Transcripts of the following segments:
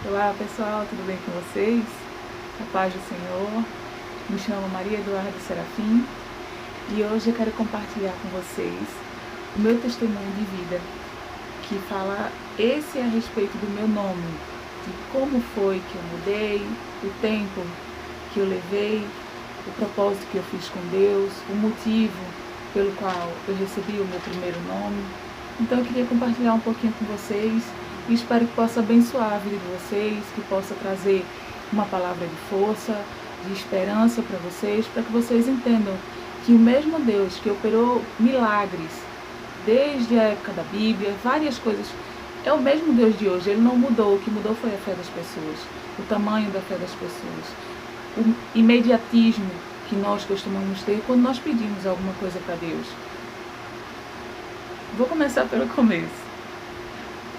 Olá pessoal, tudo bem com vocês? A paz do Senhor. Me chamo Maria Eduarda Serafim e hoje eu quero compartilhar com vocês o meu testemunho de vida, que fala a respeito do meu nome, de como foi que eu mudei, o tempo que eu levei, o propósito que eu fiz com Deus, o motivo pelo qual eu recebi o meu primeiro nome. Então eu queria compartilhar um pouquinho com vocês e espero que possa abençoar a vida de vocês, que possa trazer uma palavra de força, de esperança para vocês, para que vocês entendam que o mesmo Deus que operou milagres desde a época da Bíblia, várias coisas, é o mesmo Deus de hoje. Ele não mudou, o que mudou foi a fé das pessoas, o tamanho da fé das pessoas, o imediatismo que nós costumamos ter quando nós pedimos alguma coisa para Deus. Vou começar pelo começo.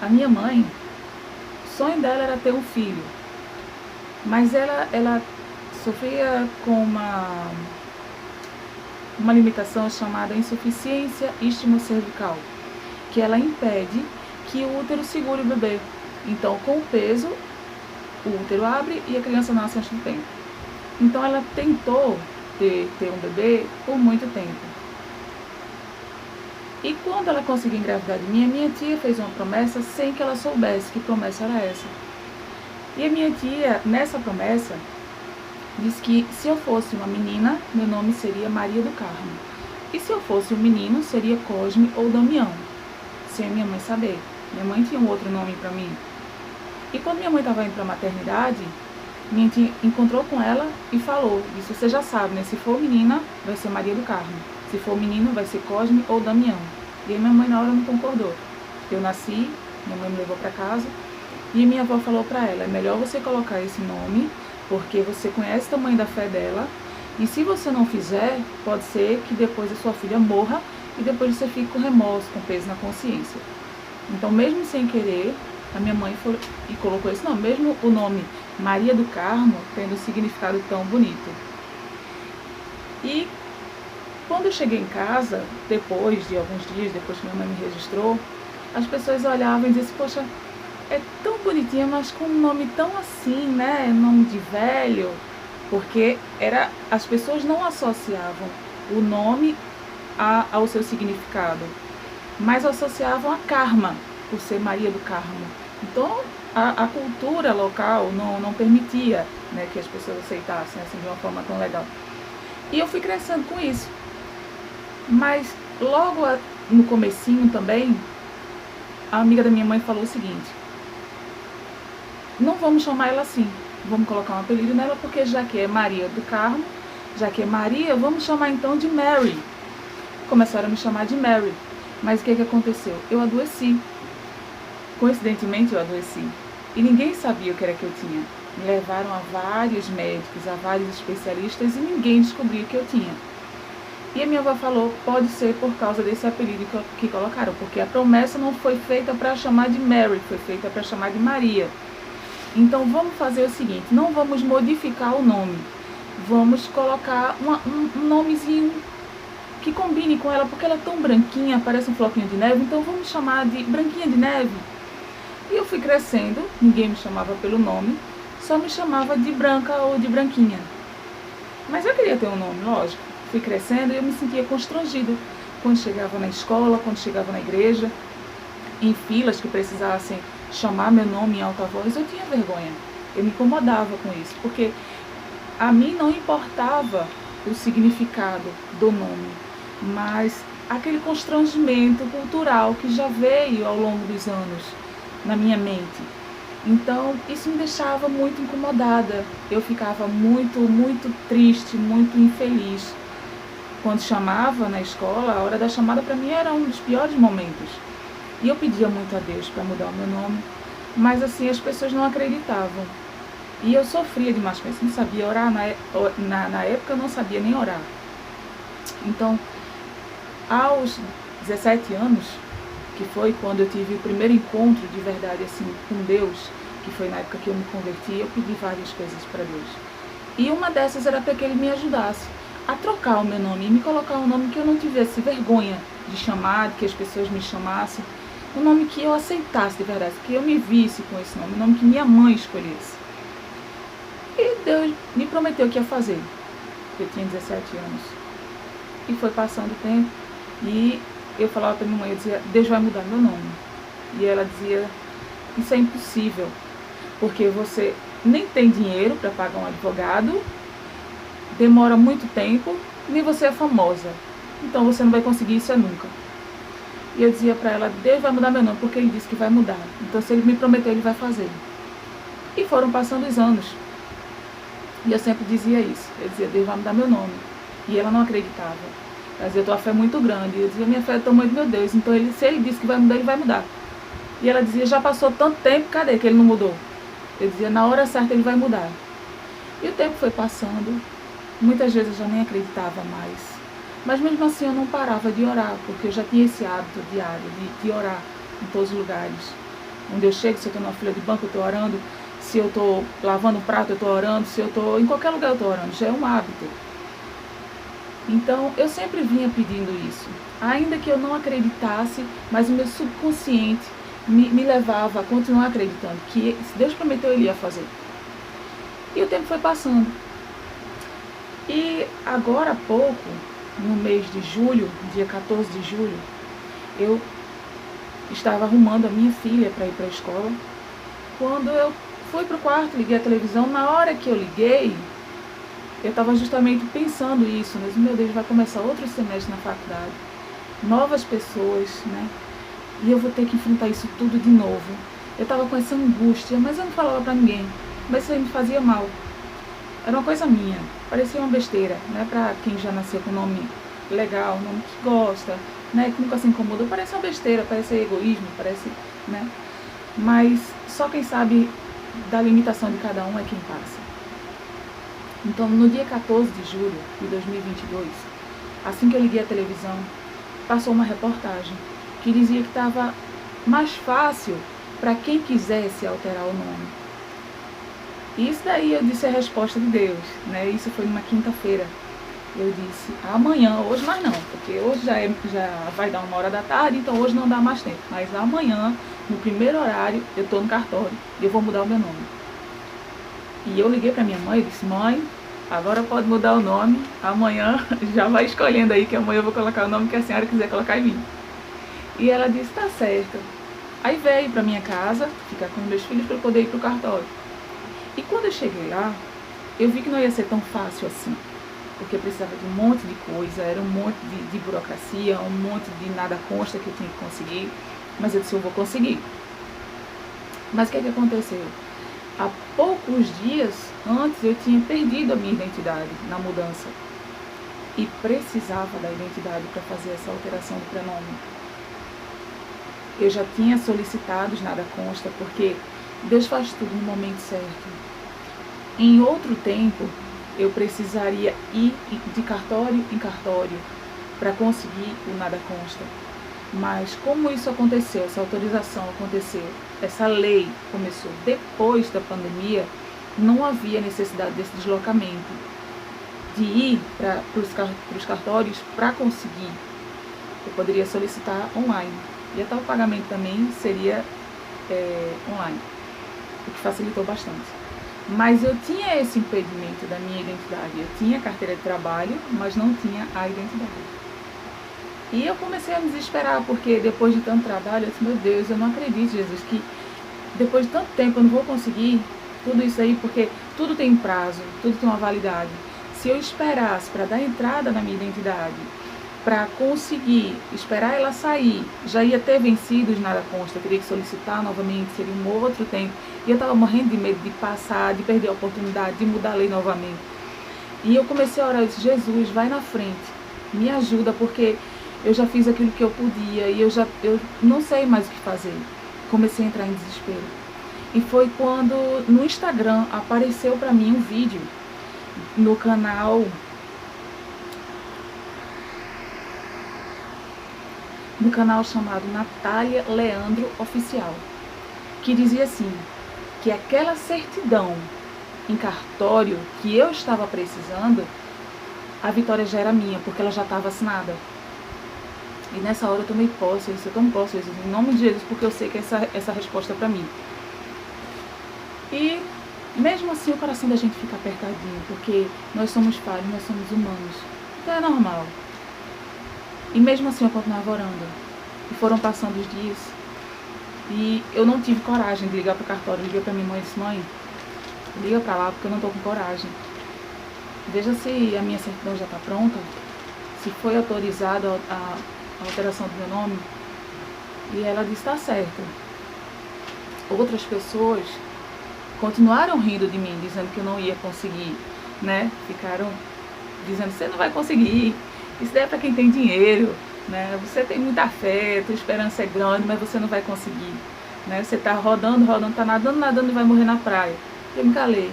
A minha mãe, o sonho dela era ter um filho, mas ela sofria com uma limitação chamada insuficiência istmo-cervical, que ela impede que o útero segure o bebê. Então, com o peso, o útero abre e a criança nasce antes do tempo. Então, ela tentou ter um bebê por muito tempo. E quando ela conseguiu engravidar de mim, a minha tia fez uma promessa sem que ela soubesse que promessa era essa. E a minha tia, nessa promessa, disse que se eu fosse uma menina, meu nome seria Maria do Carmo. E se eu fosse um menino, seria Cosme ou Damião, sem a minha mãe saber. Minha mãe tinha um outro nome para mim. E quando minha mãe estava indo para a maternidade, minha tia encontrou com ela e falou, disse, você já sabe, né? Se for menina, vai ser Maria do Carmo. Se for menino, vai ser Cosme ou Damião. E aí minha mãe na hora não concordou. Eu nasci, minha mãe me levou para casa, e minha avó falou para ela, é melhor você colocar esse nome, porque você conhece o tamanho da fé dela, e se você não fizer, pode ser que depois a sua filha morra, e depois você fique com remorso, com peso na consciência. Então, mesmo sem querer, a minha mãe foi e colocou esse nome, mesmo o nome Maria do Carmo, tendo um significado tão bonito. E quando eu cheguei em casa, depois de alguns dias, depois que minha mãe me registrou, as pessoas olhavam e diziam, poxa, é tão bonitinha, mas com um nome tão assim, né, nome de velho, porque as pessoas não associavam o nome ao seu significado, mas associavam a Karma, por ser Maria do Carmo. Então, a cultura local não permitia, né, que as pessoas aceitassem assim de uma forma tão legal. E eu fui crescendo com isso. Mas logo no comecinho também, a amiga da minha mãe falou o seguinte, não vamos chamar ela assim, vamos colocar um apelido nela, porque já que é Maria do Carmo, já que é Maria, vamos chamar então de Mary. Começaram a me chamar de Mary, mas o que aconteceu? Eu adoeci, coincidentemente eu adoeci, e ninguém sabia o que era que eu tinha. Me levaram a vários médicos, a vários especialistas, e ninguém descobriu o que eu tinha. E a minha avó falou, pode ser por causa desse apelido que colocaram, porque a promessa não foi feita para chamar de Mary, foi feita para chamar de Maria. Então vamos fazer o seguinte, não vamos modificar o nome, vamos colocar um nomezinho que combine com ela, porque ela é tão branquinha, parece um floquinho de neve, então vamos chamar de Branquinha de Neve. E eu fui crescendo, ninguém me chamava pelo nome, só me chamava de Branca ou de Branquinha. Mas eu queria ter um nome, lógico. Fui crescendo e eu me sentia constrangida quando chegava na escola, quando chegava na igreja, em filas que precisassem chamar meu nome em alta voz, eu tinha vergonha. Eu me incomodava com isso, porque a mim não importava o significado do nome, mas aquele constrangimento cultural que já veio ao longo dos anos na minha mente. Então, isso me deixava muito incomodada. Eu ficava muito, muito triste, muito infeliz. Quando chamava na escola, a hora da chamada para mim era um dos piores momentos. E eu pedia muito a Deus para mudar o meu nome, mas assim, as pessoas não acreditavam. E eu sofria demais com isso, não sabia orar, na época eu não sabia nem orar. Então, aos 17 anos, que foi quando eu tive o primeiro encontro de verdade assim com Deus, que foi na época que eu me converti, eu pedi várias coisas para Deus. E uma dessas era para que Ele me ajudasse a trocar o meu nome e me colocar um nome que eu não tivesse vergonha de chamar, de que as pessoas me chamassem. um nome que eu aceitasse de verdade, que eu me visse com esse nome, um nome que minha mãe escolhesse. E Deus me prometeu que ia fazer. Eu tinha 17 anos. E foi passando o tempo, e eu falava para minha mãe, eu dizia, Deus vai mudar meu nome. E ela dizia, isso é impossível, porque você nem tem dinheiro para pagar um advogado, demora muito tempo, nem você é famosa, então você não vai conseguir isso nunca. E eu dizia para ela, Deus vai mudar meu nome, porque Ele disse que vai mudar, então se Ele me prometeu, Ele vai fazer. E foram passando os anos, e eu sempre dizia isso, eu dizia, Deus vai mudar meu nome, e ela não acreditava. Ela dizia, tua fé é muito grande, eu dizia, minha fé é do tamanho do meu Deus, então se Ele disse que vai mudar, Ele vai mudar. E ela dizia, já passou tanto tempo, cadê que Ele não mudou? Eu dizia, na hora certa Ele vai mudar. E o tempo foi passando, muitas vezes eu já nem acreditava mais. Mas mesmo assim eu não parava de orar, porque eu já tinha esse hábito diário de orar em todos os lugares. Onde eu chego, se eu estou na fila de banco, eu estou orando. Se eu estou lavando um prato, eu estou orando. Se eu estou em qualquer lugar, eu estou orando. Já é um hábito. Então, eu sempre vinha pedindo isso. Ainda que eu não acreditasse, mas o meu subconsciente me levava a continuar acreditando que se Deus prometeu, Ele ia fazer. E o tempo foi passando. E agora há pouco, no mês de julho, dia 14 de julho, eu estava arrumando a minha filha para ir para a escola. Quando eu fui para o quarto, liguei a televisão, na hora que eu liguei, eu estava justamente pensando isso, mas meu Deus, vai começar outro semestre na faculdade, novas pessoas, né? E eu vou ter que enfrentar isso tudo de novo. Eu estava com essa angústia, mas eu não falava para ninguém, mas isso aí me fazia mal. Era uma coisa minha, parecia uma besteira, né? Para quem já nasceu com nome legal, nome que gosta, né? Que nunca se incomodou, parece uma besteira, parece egoísmo, parece, né? Mas só quem sabe da limitação de cada um é quem passa. Então, no dia 14 de julho de 2022, assim que eu liguei a televisão, passou uma reportagem que dizia que estava mais fácil para quem quisesse alterar o nome. E isso daí eu disse a resposta de Deus, né? Isso foi numa quinta-feira. Eu disse, amanhã, hoje mais não, porque hoje já vai dar 1h da tarde, então hoje não dá mais tempo. Mas amanhã, no primeiro horário, eu estou no cartório e eu vou mudar o meu nome. E eu liguei para minha mãe e disse, mãe, agora pode mudar o nome, amanhã já vai escolhendo aí, que amanhã eu vou colocar o nome que a senhora quiser colocar em mim. E ela disse, tá certo. Aí veio para minha casa, ficar com meus filhos para eu poder ir para o cartório. E quando eu cheguei lá, eu vi que não ia ser tão fácil assim, porque precisava de um monte de coisa, era um monte de burocracia, um monte de nada consta que eu tinha que conseguir, mas eu disse, eu vou conseguir. Mas o que aconteceu? Há poucos dias antes eu tinha perdido a minha identidade na mudança e precisava da identidade para fazer essa alteração do prenome. Eu já tinha solicitado os nada consta, porque Deus faz tudo no momento certo. Em outro tempo, eu precisaria ir de cartório em cartório para conseguir o nada consta. Mas como isso aconteceu, essa autorização aconteceu, essa lei começou depois da pandemia, não havia necessidade desse deslocamento, de ir para os cartórios para conseguir. Eu poderia solicitar online. E até o pagamento também seria online, o que facilitou bastante. Mas eu tinha esse impedimento da minha identidade. Eu tinha carteira de trabalho, mas não tinha a identidade. E eu comecei a me desesperar, porque depois de tanto trabalho, eu disse, meu Deus, eu não acredito, Jesus, que depois de tanto tempo eu não vou conseguir tudo isso aí, porque tudo tem um prazo, tudo tem uma validade. Se eu esperasse para dar entrada na minha identidade, para conseguir esperar ela sair, já ia ter vencido os nada consta, eu teria que solicitar novamente, seria um outro tempo. E eu estava morrendo de medo de passar, de perder a oportunidade, de mudar a lei novamente. E eu comecei a orar, eu disse, Jesus, vai na frente, me ajuda, porque eu já fiz aquilo que eu podia e eu não sei mais o que fazer. Comecei a entrar em desespero. E foi quando no Instagram apareceu para mim um vídeo no canal chamado Natália Leandro Oficial, que dizia assim, que aquela certidão em cartório que eu estava precisando, a vitória já era minha, porque ela já estava assinada. E nessa hora eu tomei posse, eu tomo posse, Jesus, em nome de Jesus, porque eu sei que essa resposta é para mim. E mesmo assim o coração da gente fica apertadinho, porque nós somos falhos, nós somos humanos. Então é normal. E mesmo assim eu continuava orando. E foram passando os dias. E eu não tive coragem de ligar para o cartório. Eu liguei para minha mãe e disse: mãe, liga para lá porque eu não estou com coragem. Veja se a minha certidão já está pronta, se foi autorizada a alteração do meu nome. E ela disse: está certo. Outras pessoas continuaram rindo de mim, dizendo que eu não ia conseguir, né? Ficaram dizendo: você não vai conseguir, isso daí é para quem tem dinheiro, né? Você tem muita fé, tua esperança é grande, mas você não vai conseguir, né? Você tá rodando, tá nadando e vai morrer na praia. Eu me calei.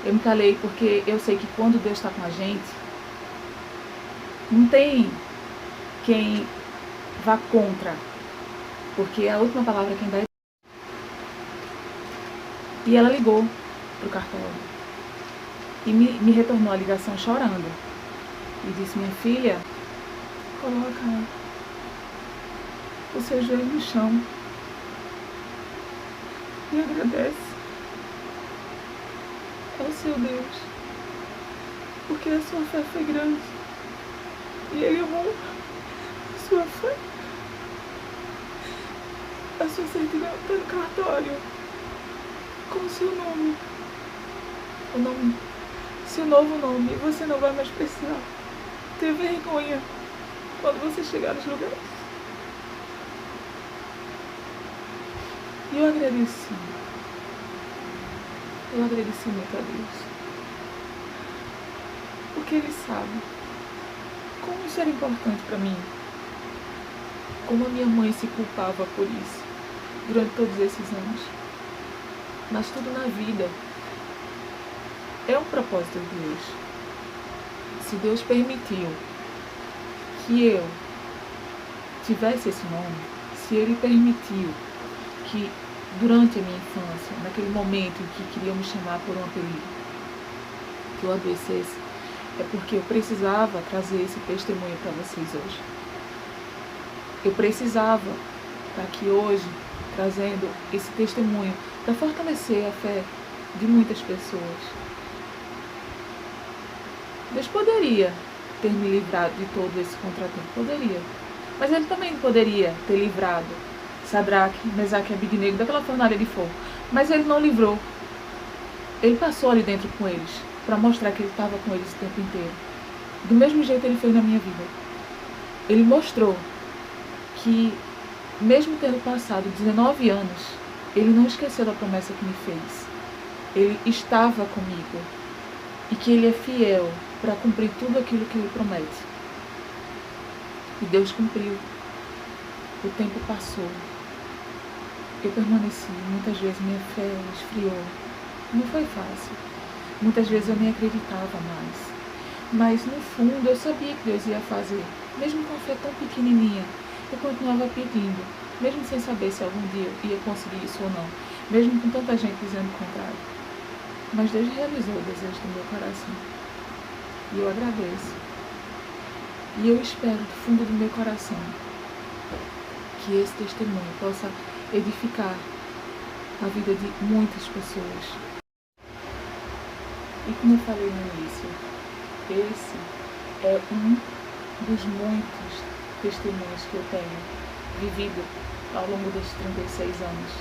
Eu me calei porque eu sei que quando Deus está com a gente, não tem quem vá contra, porque a última palavra quem dá é. E ela ligou pro cartório e me retornou a ligação chorando e disse: minha filha, coloca o seu joelho no chão e agradece ao seu Deus, porque a sua fé foi grande e Ele honra a sua fé. A sua certidão está no cartório com o seu nome, seu novo nome. Você não vai mais precisar ter vergonha quando você chegar nos lugares. E eu agradeci muito a Deus, porque Ele sabe como isso era importante para mim, como a minha mãe se culpava por isso durante todos esses anos. Mas tudo na vida é um propósito de Deus. Se Deus permitiu que eu tivesse esse nome, se Ele permitiu que durante a minha infância, naquele momento em que queriam me chamar por um apelido, que eu adoecesse, é porque eu precisava trazer esse testemunho para vocês hoje. Eu precisava estar aqui hoje trazendo esse testemunho para fortalecer a fé de muitas pessoas. Deus poderia ter me livrado de todo esse contratempo, poderia. Mas Ele também poderia ter livrado Sadraque, Mesaque e Abednego daquela fornalha de fogo. Mas Ele não livrou. Ele passou ali dentro com eles, para mostrar que Ele estava com eles o tempo inteiro. Do mesmo jeito Ele fez na minha vida. Ele mostrou que, mesmo tendo passado 19 anos, Ele não esqueceu da promessa que me fez. Ele estava comigo. E que Ele é fiel para cumprir tudo aquilo que Ele promete. E Deus cumpriu. O tempo passou. Eu permaneci. Muitas vezes minha fé esfriou. Não foi fácil. Muitas vezes eu nem acreditava mais. Mas no fundo eu sabia que Deus ia fazer. Mesmo com a fé tão pequenininha, eu continuava pedindo. Mesmo sem saber se algum dia eu ia conseguir isso ou não. Mesmo com tanta gente dizendo o contrário. Mas Deus realizou o desejo do meu coração. E eu agradeço. E eu espero do fundo do meu coração que esse testemunho possa edificar a vida de muitas pessoas. E como eu falei no início, esse é um dos muitos testemunhos que eu tenho vivido ao longo desses 36 anos.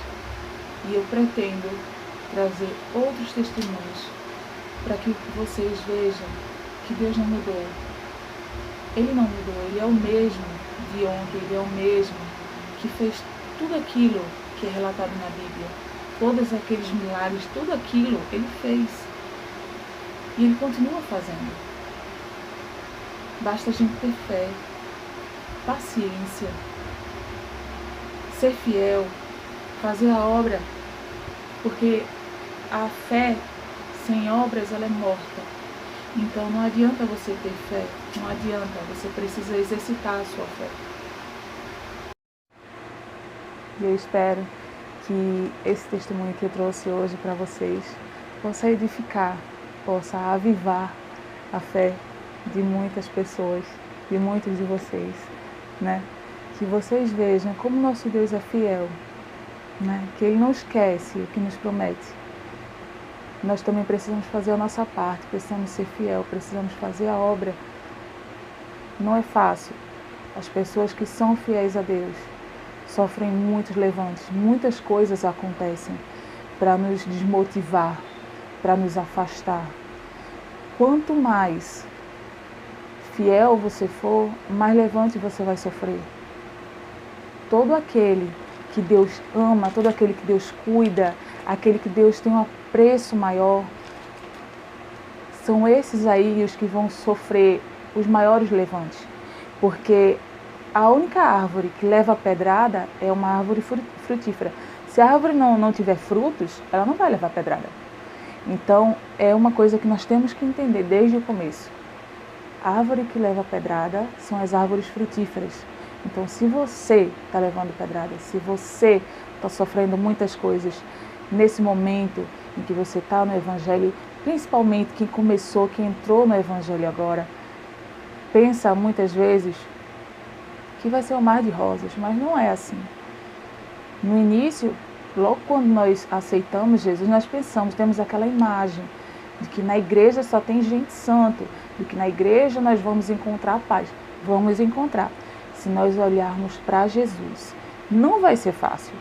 E eu pretendo trazer outros testemunhos para que vocês vejam que Deus não mudou. Ele não mudou, Ele é o mesmo de ontem, Ele é o mesmo que fez tudo aquilo que é relatado na Bíblia. Todos aqueles milagres, tudo aquilo Ele fez. E Ele continua fazendo. Basta a gente ter fé, paciência, ser fiel, fazer a obra, porque a fé sem obras ela é morta. Então não adianta você ter fé, não adianta, você precisa exercitar a sua fé. E eu espero que esse testemunho que eu trouxe hoje para vocês possa edificar, possa avivar a fé de muitas pessoas, de muitos de vocês, né? Que vocês vejam como nosso Deus é fiel, né? Que Ele não esquece o que nos promete. Nós também precisamos fazer a nossa parte, precisamos ser fiel, precisamos fazer a obra. Não é fácil. As pessoas que são fiéis a Deus sofrem muitos levantes, muitas coisas acontecem para nos desmotivar, para nos afastar. Quanto mais fiel você for, mais levante você vai sofrer. Todo aquele que Deus ama, todo aquele que Deus cuida, aquele que Deus tem um apreço maior, são esses aí os que vão sofrer os maiores levantes. Porque a única árvore que leva pedrada é uma árvore frutífera. Se a árvore não tiver frutos, ela não vai levar pedrada. Então, é uma coisa que nós temos que entender desde o começo. A árvore que leva pedrada são as árvores frutíferas. Então, se você está levando pedrada, se você está sofrendo muitas coisas nesse momento em que você está no Evangelho, principalmente quem começou, quem entrou no Evangelho agora, pensa muitas vezes que vai ser um mar de rosas, mas não é assim. No início, logo quando nós aceitamos Jesus, nós pensamos, temos aquela imagem de que na igreja só tem gente santa, de que na igreja nós vamos encontrar paz. Vamos encontrar, se nós olharmos para Jesus. Não vai ser fácil,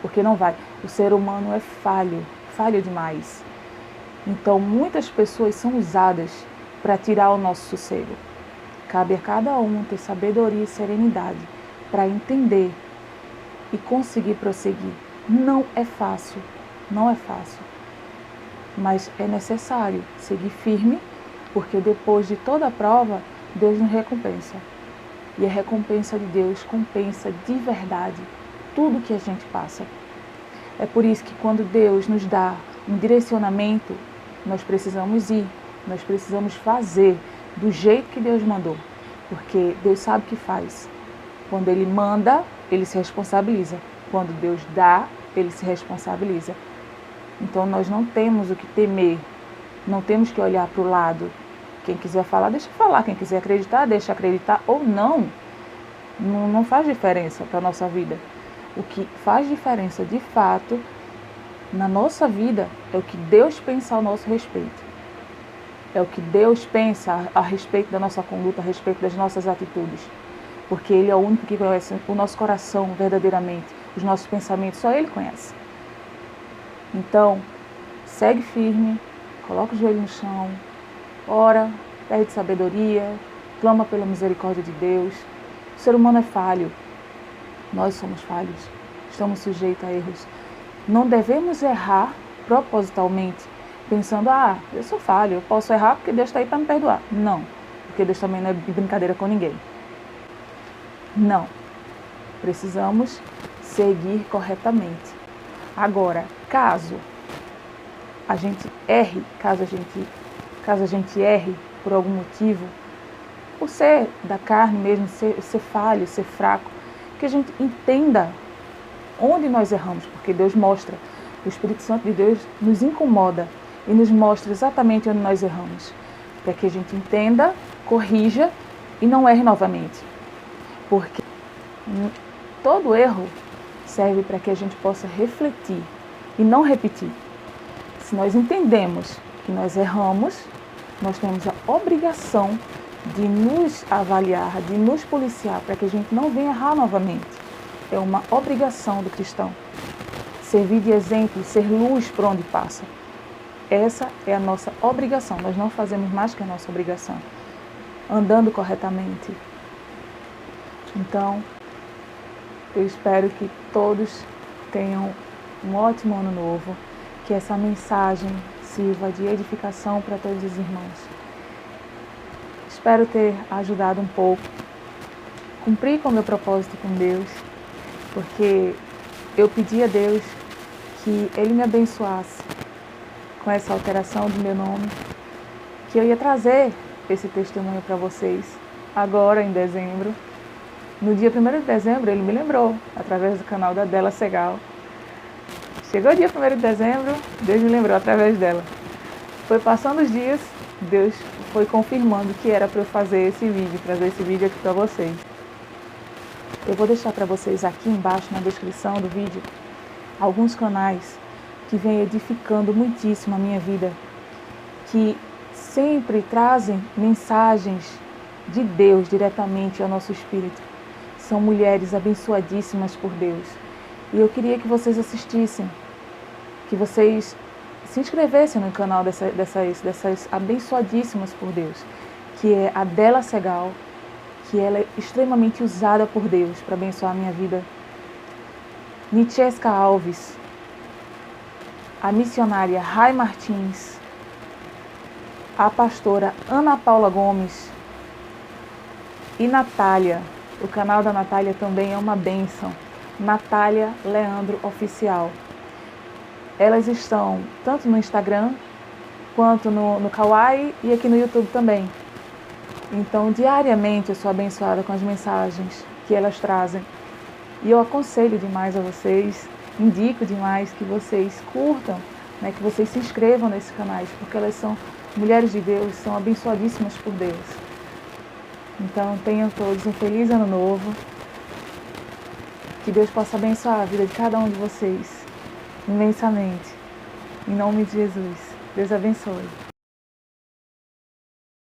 porque não vai. O ser humano é falho demais. Então, muitas pessoas são usadas para tirar o nosso sossego. Cabe a cada um ter sabedoria e serenidade para entender e conseguir prosseguir. Não é fácil, mas é necessário seguir firme, porque depois de toda a prova, Deus nos recompensa. E a recompensa de Deus compensa de verdade tudo que a gente passa. É por isso que quando Deus nos dá um direcionamento, nós precisamos ir, nós precisamos fazer do jeito que Deus mandou, porque Deus sabe o que faz. Quando Ele manda, Ele se responsabiliza. Quando Deus dá, Ele se responsabiliza. Então nós não temos o que temer, não temos que olhar para o lado. Quem quiser falar, deixa falar. Quem quiser acreditar, deixa acreditar ou não. Não faz diferença para a nossa vida. O que faz diferença de fato na nossa vida é o que Deus pensa ao nosso respeito. É o que Deus pensa a respeito da nossa conduta, a respeito das nossas atitudes. Porque Ele é o único que conhece o nosso coração verdadeiramente, os nossos pensamentos, só Ele conhece. Então, segue firme, coloca o joelho no chão, ora, pede sabedoria, clama pela misericórdia de Deus. O ser humano é falho, nós somos falhos, estamos sujeitos a erros. Não devemos errar propositalmente, pensando, eu sou falho, eu posso errar porque Deus está aí para me perdoar. Não, porque Deus também não é de brincadeira com ninguém. Não, precisamos seguir corretamente. Agora, caso a gente erre, caso a gente erre por algum motivo, por ser da carne mesmo, ser falho, ser fraco, que a gente entenda onde nós erramos, porque Deus mostra, o Espírito Santo de Deus nos incomoda e nos mostra exatamente onde nós erramos, para que a gente entenda, corrija e não erre novamente. Porque todo erro serve para que a gente possa refletir e não repetir. Se nós entendemos que nós erramos, nós temos a obrigação de nos avaliar, de nos policiar, para que a gente não venha errar novamente. É uma obrigação do cristão. Servir de exemplo, ser luz por onde passa. Essa é a nossa obrigação. Nós não fazemos mais que a nossa obrigação. Andando corretamente. Então, eu espero que todos tenham um ótimo ano novo. Que essa mensagem sirva de edificação para todos os irmãos. Espero ter ajudado um pouco. Cumprir com o meu propósito com Deus. Porque eu pedi a Deus que Ele me abençoasse com essa alteração do meu nome. Que eu ia trazer esse testemunho para vocês agora em dezembro. No dia 1º de dezembro, Ele me lembrou, através do canal da Dela Segal. Chegou o dia 1º de dezembro, Deus me lembrou através dela. Foi passando os dias, Deus foi confirmando que era para eu fazer esse vídeo, trazer esse vídeo aqui para vocês. Eu vou deixar para vocês aqui embaixo na descrição do vídeo alguns canais que vêm edificando muitíssimo a minha vida, que sempre trazem mensagens de Deus diretamente ao nosso espírito. São mulheres abençoadíssimas por Deus. E eu queria que vocês assistissem, que vocês se inscrevessem no canal dessas abençoadíssimas por Deus, que é a Dela Segal, que ela é extremamente usada por Deus para abençoar a minha vida. Nitcheska Alves, a missionária Rai Martins, a pastora Ana Paula Gomes e Natália. O canal da Natália também é uma bênção. Natália Leandro Oficial. Elas estão tanto no Instagram quanto no Kawaii e aqui no YouTube também. Então, diariamente eu sou abençoada com as mensagens que elas trazem. E eu aconselho demais a vocês, indico demais que vocês curtam, né, que vocês se inscrevam nesses canais, porque elas são mulheres de Deus, são abençoadíssimas por Deus. Então, tenham todos um feliz ano novo. Que Deus possa abençoar a vida de cada um de vocês imensamente. Em nome de Jesus. Deus abençoe.